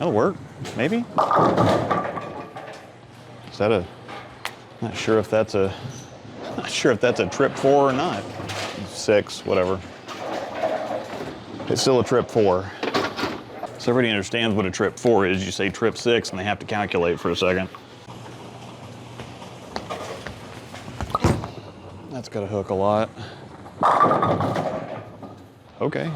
That'll work, maybe? Is that a, not sure if that's a trip 4 or not. 6, whatever. It's still a trip 4. So everybody understands what a trip 4 is. You say trip 6 and they have to calculate for a second. That's got to hook a lot. Okay.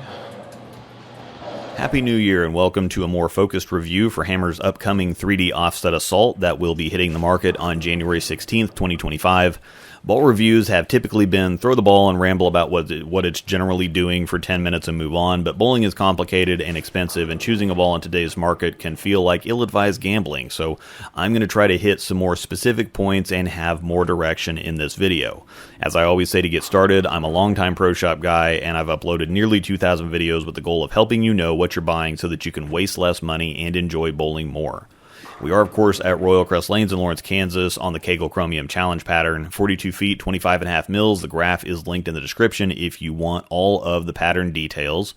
Happy New Year and welcome to a more focused review for Hammer's upcoming 3D offset assault that will be hitting the market on January 16th, 2025. Ball reviews have typically been throw the ball and ramble about what it's generally doing for 10 minutes and move on, but bowling is complicated and expensive, and choosing a ball in today's market can feel like ill-advised gambling, so I'm going to try to hit some more specific points and have more direction in this video. As I always say to get started, I'm a longtime pro shop guy, and I've uploaded nearly 2,000 videos with the goal of helping you know what you're buying so that you can waste less money and enjoy bowling more. We are, of course, at Royal Crest Lanes in Lawrence, Kansas on the Kegel Chromium Challenge pattern, 42 feet, 25.5 mils. The graph is linked in the description if you want all of the pattern details.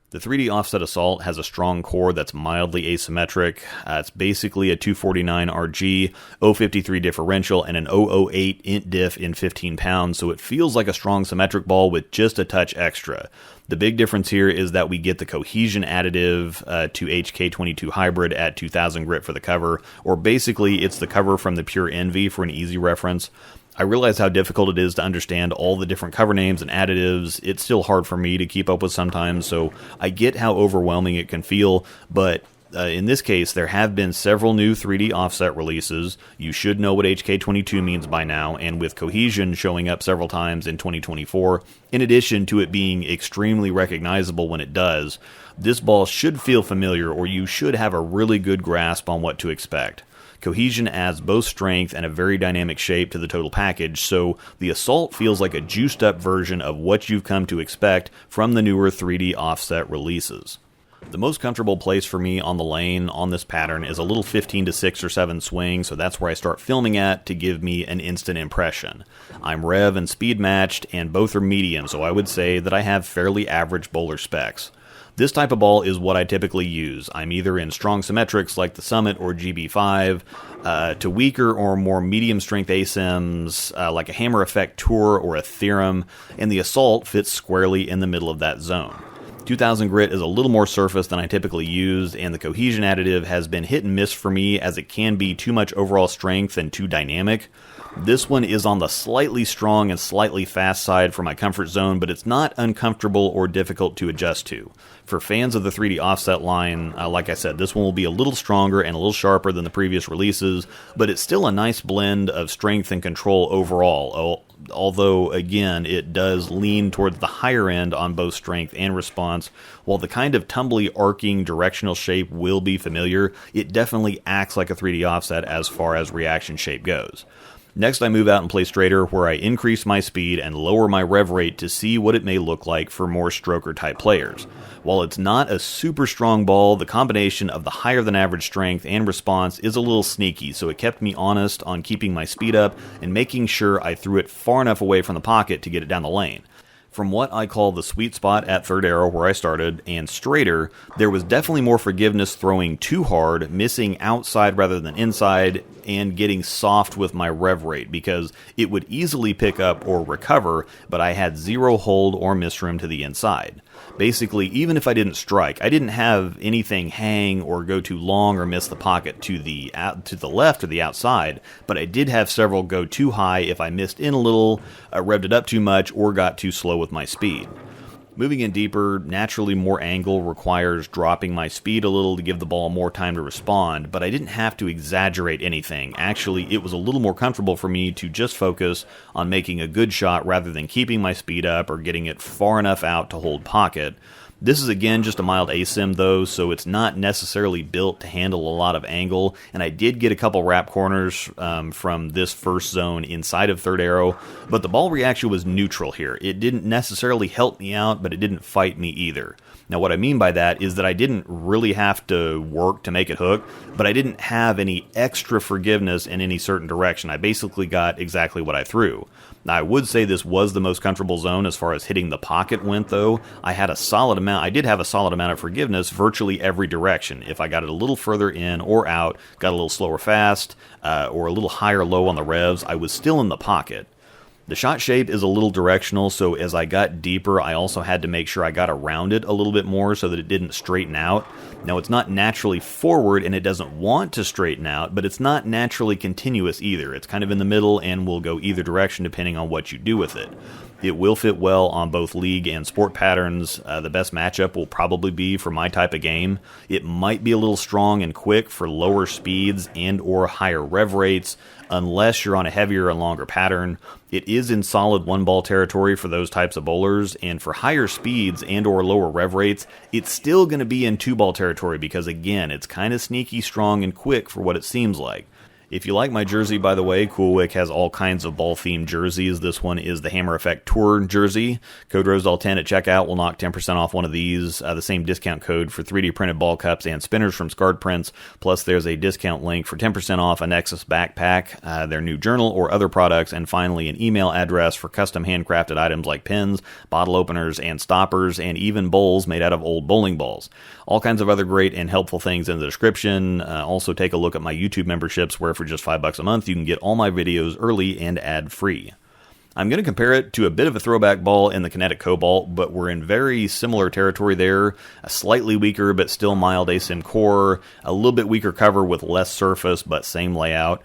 The 3D offset assault has a strong core that's mildly asymmetric. It's basically a 249 RG, 053 differential, and an 008 int diff in 15 pounds, so it feels like a strong symmetric ball with just a touch extra. The big difference here is that we get the cohesion additive to HK22 hybrid at 2000 grit for the cover, or basically it's the cover from the Pure Envy for an easy reference. I realize how difficult it is to understand all the different cover names and additives. It's still hard for me to keep up with sometimes, so I get how overwhelming it can feel, but in this case, there have been several new 3D offset releases. You should know what HK22 means by now, and with cohesion showing up several times in 2024, in addition to it being extremely recognizable when it does, this ball should feel familiar, or you should have a really good grasp on what to expect. Cohesion adds both strength and a very dynamic shape to the total package, so the Assault feels like a juiced up version of what you've come to expect from the newer 3D offset releases. The most comfortable place for me on the lane on this pattern is a little 15 to 6 or 7 swing, so that's where I start filming at to give me an instant impression. I'm rev and speed matched, and both are medium, so I would say that I have fairly average bowler specs. This type of ball is what I typically use. I'm either in strong symmetrics like the Summit or GB5, to weaker or more medium strength ASIMs like a Hammer Effect Tour or a Theorem, and the Assault fits squarely in the middle of that zone. 2000 grit is a little more surface than I typically use, and the cohesion additive has been hit and miss for me as it can be too much overall strength and too dynamic. This one is on the slightly strong and slightly fast side for my comfort zone, but it's not uncomfortable or difficult to adjust to. For fans of the 3D offset line, like I said, this one will be a little stronger and a little sharper than the previous releases, but it's still a nice blend of strength and control overall, although, again, it does lean towards the higher end on both strength and response. While the kind of tumbly, arcing, directional shape will be familiar, it definitely acts like a 3D offset as far as reaction shape goes. Next, I move out and play straighter, where I increase my speed and lower my rev rate to see what it may look like for more stroker-type players. While it's not a super strong ball, the combination of the higher-than-average strength and response is a little sneaky, so it kept me honest on keeping my speed up and making sure I threw it far enough away from the pocket to get it down the lane. From what I call the sweet spot at third arrow where I started, and straighter, there was definitely more forgiveness throwing too hard, missing outside rather than inside, and getting soft with my rev rate, because it would easily pick up or recover, but I had zero hold or miss room to the inside. Basically, even if I didn't strike, I didn't have anything hang or go too long or miss the pocket to the left or the outside, but I did have several go too high if I missed in a little, revved it up too much, or got too slow with my speed. Moving in deeper, naturally more angle requires dropping my speed a little to give the ball more time to respond, but I didn't have to exaggerate anything. Actually, it was a little more comfortable for me to just focus on making a good shot rather than keeping my speed up or getting it far enough out to hold pocket. This is again just a mild ASIM though, so it's not necessarily built to handle a lot of angle, and I did get a couple wrap corners from this first zone inside of third arrow, but the ball reaction was neutral here. It didn't necessarily help me out, but it didn't fight me either. Now what I mean by that is that I didn't really have to work to make it hook, but I didn't have any extra forgiveness in any certain direction. I basically got exactly what I threw. Now I would say this was the most comfortable zone as far as hitting the pocket went though. I had a solid amount amount, I did have a solid amount of forgiveness virtually every direction. If I got it a little further in or out, got a little slower fast, or a little higher low on the revs, I was still in the pocket. The shot shape is a little directional, so as I got deeper, I also had to make sure I got around it a little bit more so that it didn't straighten out. Now, it's not naturally forward, and it doesn't want to straighten out, but it's not naturally continuous either. It's kind of in the middle and will go either direction depending on what you do with it. It will fit well on both league and sport patterns. The best matchup will probably be for my type of game. It might be a little strong and quick for lower speeds and or higher rev rates, unless you're on a heavier and longer pattern. It is in solid one-ball territory for those types of bowlers, and for higher speeds and or lower rev rates, it's still going to be in two-ball territory because, again, it's kind of sneaky strong and quick for what it seems like. If you like my jersey, by the way, CoolWick has all kinds of ball-themed jerseys. This one is the Hammer Effect Tour jersey. Code ROSEDAL10 at checkout will knock 10% off one of these. The same discount code for 3D printed ball cups and spinners from Scarred Prints. Plus, there's a discount link for 10% off a Nexus backpack, their new journal, or other products. And finally, an email address for custom handcrafted items like pins, bottle openers, and stoppers, and even bowls made out of old bowling balls. All kinds of other great and helpful things in the description. Also, take a look at my YouTube memberships, where for just $5 a month, you can get all my videos early and ad-free. I'm going to compare it to a bit of a throwback ball in the Kinetic Cobalt, but we're in very similar territory there. A slightly weaker but still mild asim core, a little bit weaker cover with less surface but same layout.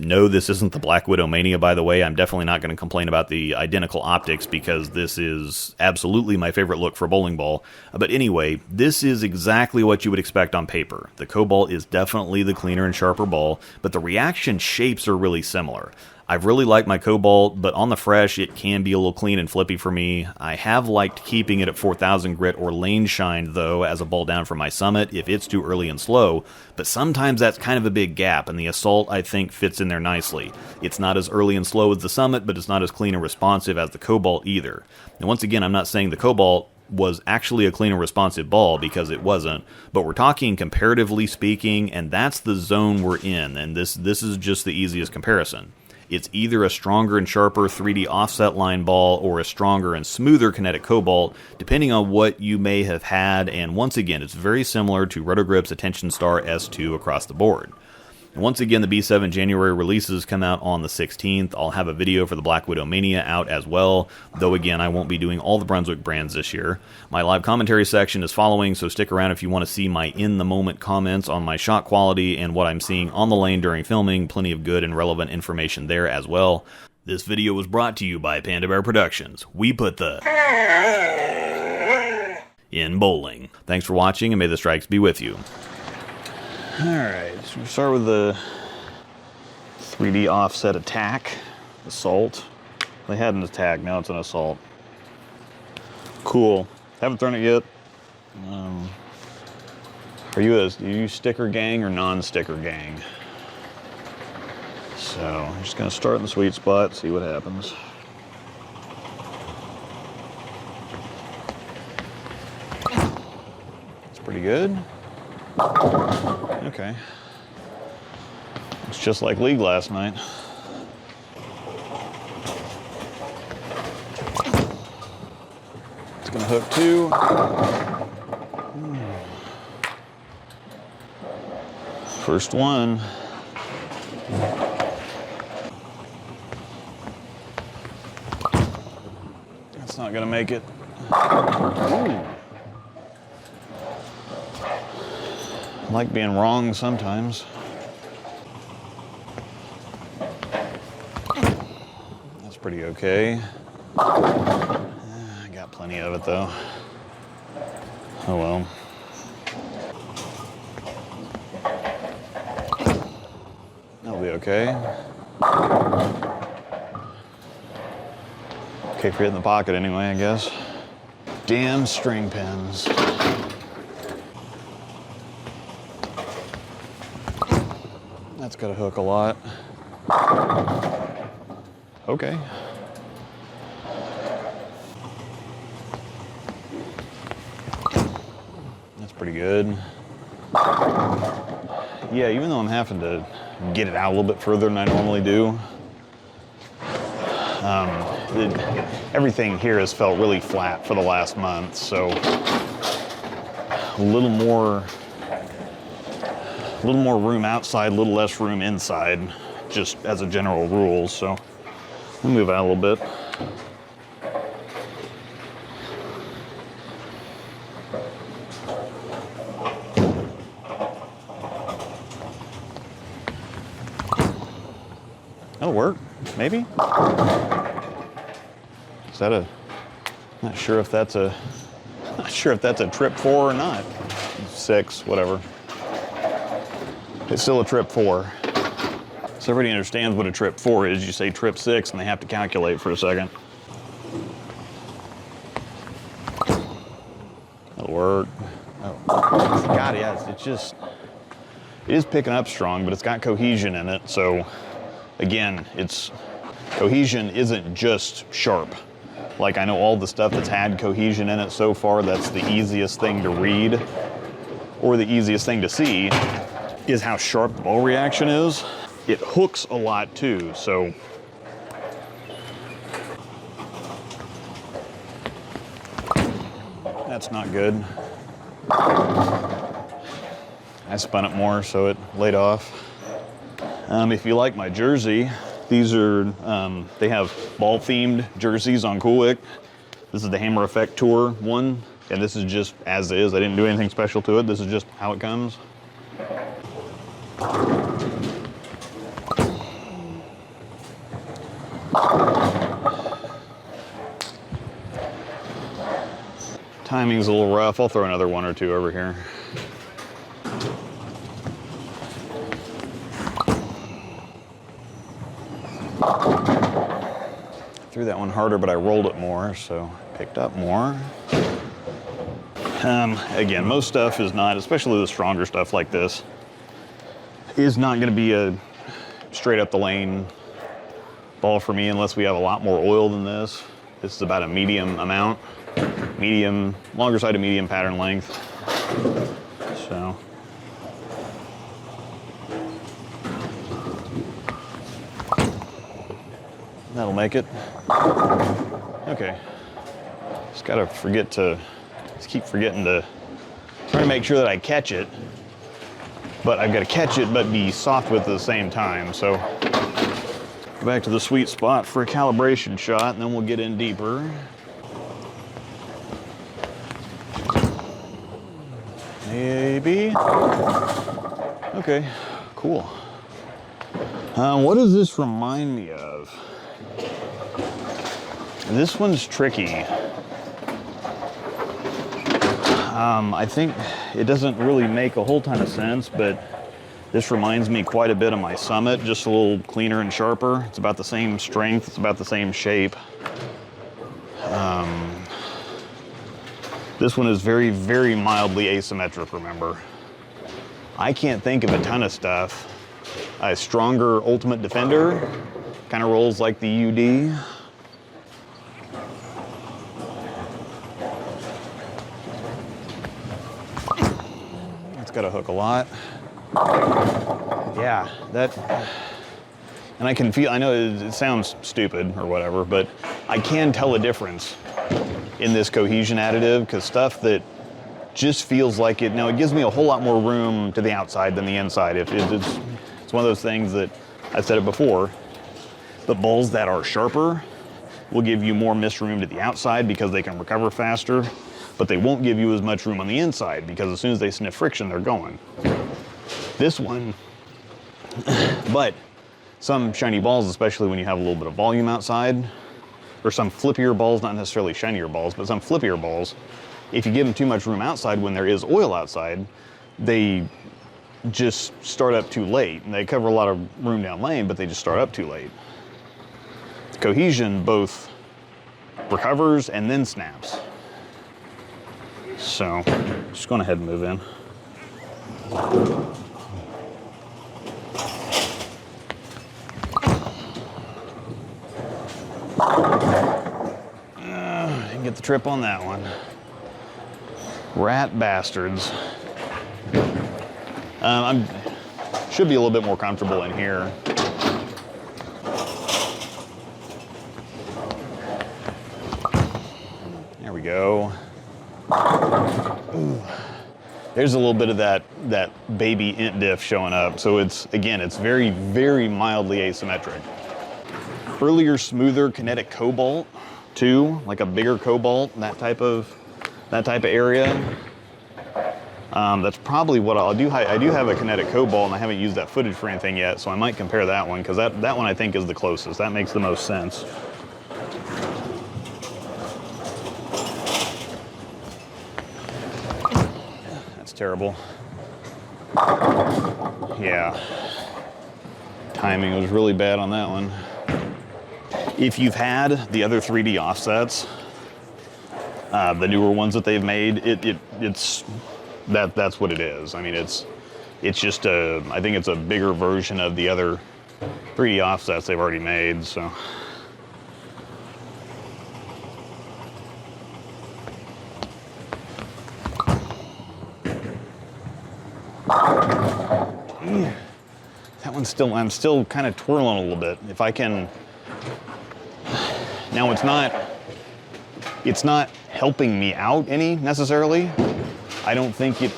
No, this isn't the Black Widow Mania, by the way. I'm definitely not going to complain about the identical optics because this is absolutely my favorite look for a bowling ball. But anyway, this is exactly what you would expect on paper. The Cobalt is definitely the cleaner and sharper ball, but the reaction shapes are really similar. I've really liked my Cobalt, but on the fresh, it can be a little clean and flippy for me. I have liked keeping it at 4000 grit or lane shined, though, as a ball down from my Summit if it's too early and slow, but sometimes that's kind of a big gap, and the Assault, I think, fits in there nicely. It's not as early and slow as the Summit, but it's not as clean and responsive as the Cobalt either. And once again, I'm not saying the Cobalt was actually a clean and responsive ball, because it wasn't, but we're talking comparatively speaking, and that's the zone we're in, and this is just the easiest comparison. It's either a stronger and sharper 3D offset line ball or a stronger and smoother Kinetic Cobalt, depending on what you may have had, and once again, it's very similar to Rotogrip's Attention Star S2 across the board. And once again, the B7 January releases come out on the 16th. I'll have a video for the Black Widow Mania out as well, though again, I won't be doing all the Brunswick brands this year. My live commentary section is following, so stick around if you want to see my in-the-moment comments on my shot quality and what I'm seeing on the lane during filming. Plenty of good and relevant information there as well. This video was brought to you by Panda Bear Productions. We put the in bowling. Thanks for watching, and may the strikes be with you. Alright, so we'll start with the 3D offset attack, assault. They had an attack, now it's an assault. Cool. Haven't thrown it yet. Are you sticker gang or non-sticker gang? So, I'm just going to start in the sweet spot, see what happens. It's pretty good. Okay. It's just like League last night. It's gonna hook too. First one. That's not gonna make it. Ooh. I like being wrong sometimes. That's pretty okay. I got plenty of it though. Oh well. That'll be okay. Okay for hitting the pocket anyway, I guess. Damn string pins. That's got to hook a lot. Okay. That's pretty good. Yeah, even though I'm having to get it out a little bit further than I normally do, everything here has felt really flat for the last month, so a little more room outside, a little less room inside, just as a general rule. So we'll move out a little bit. That'll work, maybe. Is that a? Not sure if that's a trip 4 or not. 6, whatever. It's still a trip 4. So everybody understands what a trip 4 is. You say trip 6 and they have to calculate for a second. That'll work. Oh, God, yeah, it is picking up strong, but it's got cohesion in it. So again, cohesion isn't just sharp. Like, I know all the stuff that's had cohesion in it so far, that's the easiest thing to read, or the easiest thing to see, is how sharp the ball reaction is. It hooks a lot too, so. That's not good. I spun it more so it laid off. If you like my jersey, these are, they have ball-themed jerseys on CoolWick. This is the Hammer Effect Tour one, and this is just as is. I didn't do anything special to it. This is just how it comes. Timing's a little rough. I'll throw another 1 or 2 over here. Threw that one harder, but I rolled it more, so picked up more. Again, most stuff is not, especially the stronger stuff like this, is not going to be a straight up the lane ball for me unless we have a lot more oil than this. This is about a medium amount, longer side of medium pattern length. So. That'll make it. Okay. Just keep forgetting to, trying to make sure that I catch it, but I've got to catch it but be soft with it at the same time. So go back to the sweet spot for a calibration shot, and then we'll get in deeper. Maybe. Okay, cool. What does this remind me of? This one's tricky. I think it doesn't really make a whole ton of sense, but this reminds me quite a bit of my Summit, just a little cleaner and sharper. It's about the same strength, it's about the same shape. This one is very, very mildly asymmetric, remember. I can't think of a ton of stuff. A stronger Ultimate Defender, kind of rolls like the UD. It's got to hook a lot. Yeah, and I can feel, I know it sounds stupid or whatever, but I can tell a difference in this cohesion additive, because stuff that just feels like it, now it gives me a whole lot more room to the outside than the inside. It's one of those things that, I've said it before, the balls that are sharper will give you more missed room to the outside because they can recover faster, but they won't give you as much room on the inside because as soon as they sniff friction, they're going. This one, but some shiny balls, especially when you have a little bit of volume outside, or some flippier balls, not necessarily shinier balls, but some flippier balls, if you give them too much room outside when there is oil outside, they just start up too late. And they cover a lot of room down lane, but they just start up too late. Cohesion both recovers and then snaps. So, just going ahead and move in. Didn't get the trip on that one. Rat bastards. I should be a little bit more comfortable in here. we go. Ooh. There's a little bit of that baby int diff showing up. So it's, again, it's very, very mildly asymmetric. Earlier, smoother kinetic cobalt too, like a bigger cobalt, that type of area. That's probably what I'll do. I do have a kinetic cobalt and I haven't used that footage for anything yet, so I might compare that one, because that one I think is the closest. That makes the most sense. That's terrible. Yeah. Timing was really bad on that one. If you've had the other 3D offsets, the newer ones that they've made, that's what it is. I mean, it's just I think it's a bigger version of the other 3D offsets they've already made, so. That one's still, I'm still kind of twirling a little bit. If I can, now it's not helping me out any necessarily. I don't think it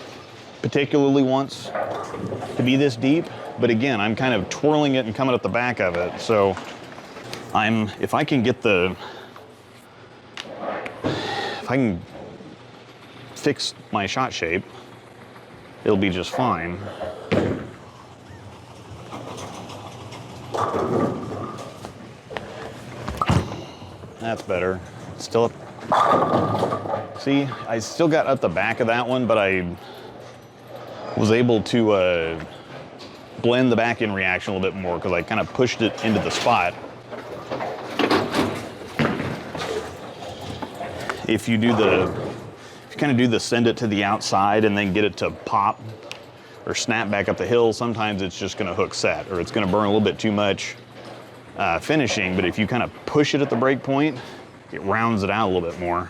particularly wants to be this deep, but again, I'm kind of twirling it and coming at the back of it. So if I can fix my shot shape, it'll be just fine. That's better. Still up. See, I still got up the back of that one, but I was able to blend the back end reaction a little bit more because I kind of pushed it into the spot. If you kind of do the send it to the outside and then get it to pop or snap back up the hill, sometimes it's just going to hook set, or it's going to burn a little bit too much finishing. But if you kind of push it at the break point, it rounds it out a little bit more.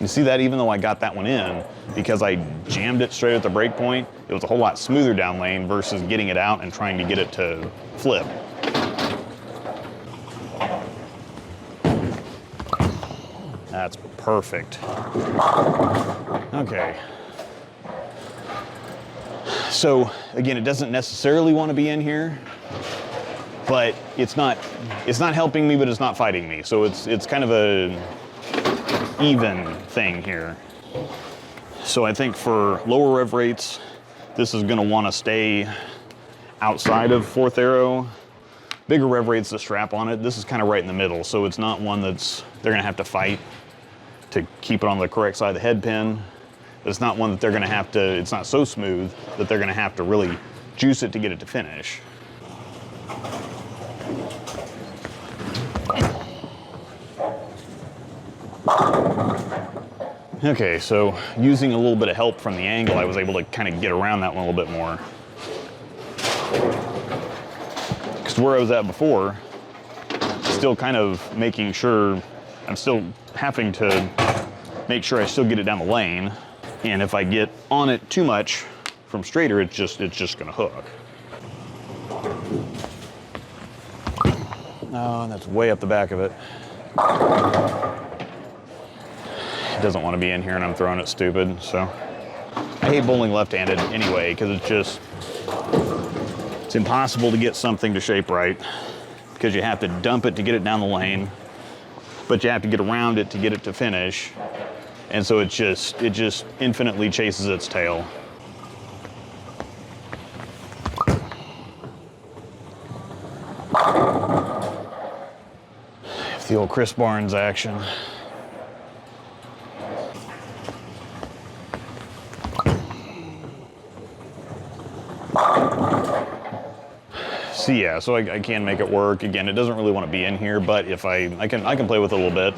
You see that even though I got that one in, because I jammed it straight at the break point, it was a whole lot smoother down lane versus getting it out and trying to get it to flip. That's perfect. Okay. So again, it doesn't necessarily want to be in here, but it's not helping me, but it's not fighting me. So it's kind of a even thing here. So I think for lower rev rates, this is going to want to stay outside of fourth arrow. Bigger rev rates, the strap on it, this is kind of right in the middle. So it's not one they're going to have to fight to keep it on the correct side of the head pin. It's not one that they're going to have to, it's not so smooth that they're going to have to really juice it to get it to finish. Okay, so using a little bit of help from the angle, I was able to kind of get around that one a little bit more. Because where I was at before, still kind of making sure, I'm still having to make sure I still get it down the lane. And if I get on it too much from straighter, it's just gonna hook. Oh, that's way up the back of it. It doesn't want to be in here and I'm throwing it stupid, so. I hate bowling left-handed anyway, because it's impossible to get something to shape right, because you have to dump it to get it down the lane, but you have to get around it to get it to finish. And so it just infinitely chases its tail. It's the old Chris Barnes action. So yeah, so I can make it work. Again, it doesn't really want to be in here, but if I can play with it a little bit.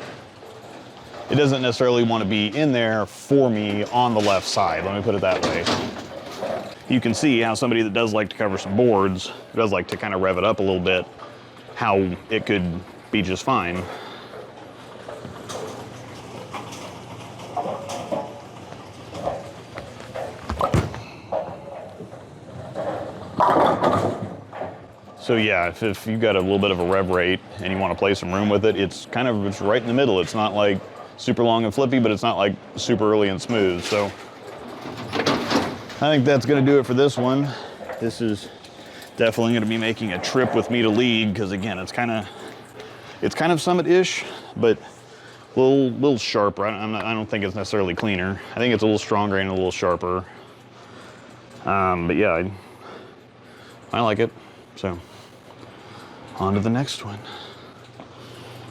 It doesn't necessarily want to be in there for me on the left side. Let me put it that way. You can see how somebody that does like to cover some boards, does like to kind of rev it up a little bit, how it could be just fine. So yeah, if you've got a little bit of a rev rate and you want to play some room with it, it's right in the middle. It's not like super long and flippy, but it's not like super early and smooth. So I think that's going to do it for this one. This is definitely going to be making a trip with me to league because again, it's kind of Summit-ish, but a little sharper. I don't think it's necessarily cleaner. I think it's a little stronger and a little sharper. But yeah, I like it. So on to the next one.